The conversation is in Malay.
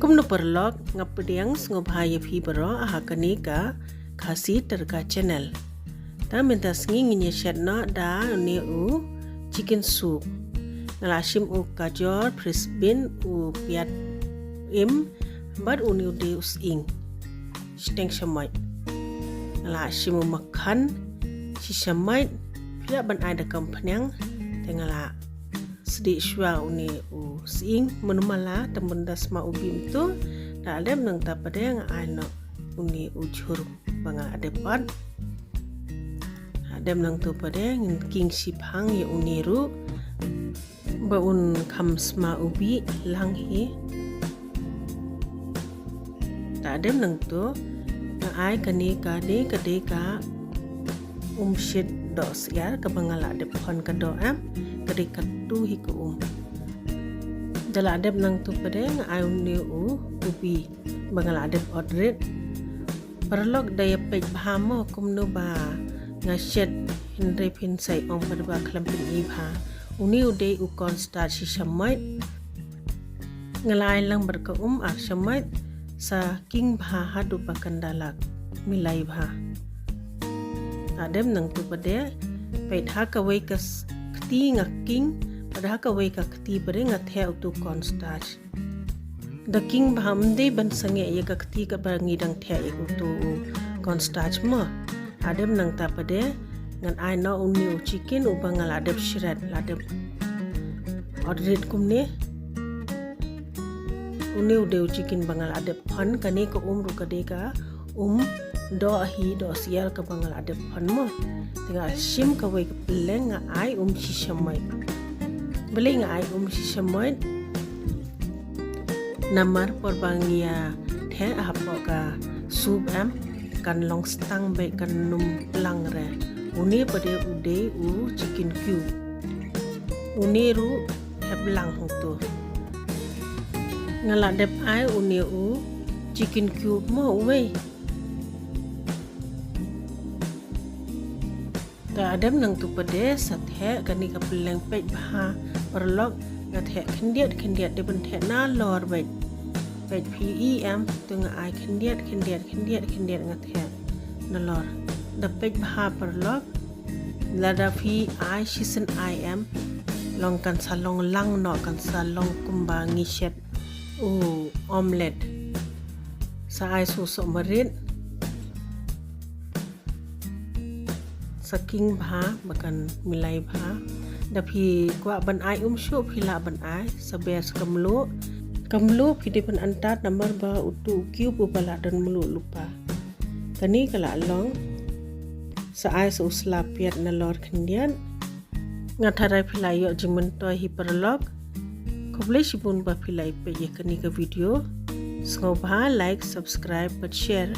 Kum no perlok ngapediang ngobhaya phi baro ahakani ka khasi terka channel. Ta minta sngi ngi shet no da ni u chicken soup. Nalashim u kajor prisbin u piat im bar u ni deus ing. Steng shamai. Nalashim u makan si shamai pia ban ada kampanyang tengala sedih shwa uni u sing menumala temen das ma ubim tu da adem nang ta padeng ano uni ujur bangal adepan adem nang tu padeng king sipang ya uni ru ba un kam sma ubi lang hi da adem nang tu na ai kani ka de ka shit dos ya ka bangal adepan ka do am kadikat tu hiku dala adep nang tu padeng ayun ni u ubi bangal adep odret perlok daya pej bahamo kumno ba ngashet hindre pin sai ong padba klampin ibha uni ude u kon start si shamait ngalai lang berka ar shamait sa king bha hadu pakandalak milai bha adep nang tu pade pej hakawai kas kti ngaking pada kawai ka kti pare ngathe tu cornstarch the king bhamde ban sange ye ka kti ka bangi dang the ye tu cornstarch ma adem nang ta pade ngan ai no uni chicken u bangal adep shred ladep odrit kumne uni u deu chicken bangal adep phan kane ko ru ka de ka do hi do sial ka bangal adep phan ma tinggal shim ka wei ka peleng ai si shamai beling ai si shamai namar por bangia the apo ka soup am kan long stang be kan num lang re uni pade ude u chicken cube uni ru heblang tu ngala dep ai uni u chicken cube mo wei ta adem nang tu pade sathe kani ka peleng pej bha perlok ngathe khendiat de ban the na lor bai pej pem tu nga ai khendiat ngathe na lor da pej bha perlok lada phi ai shisen im long kan salong lang no kan salong kumba ngi shet u omelet sa ai su so marit saking bha bakan milai bha da phi kwa ban ai shu phi la ban ai sabes kamlu phi de pan antat number ba utu kyu pu bala dan mulu lupa kani kala long sa ai su sla piat na lor khendian ngatharai phi lai yo jimen to hi perlok khoble sibun ba phi lai pe ye kani ka video so bha like subscribe but share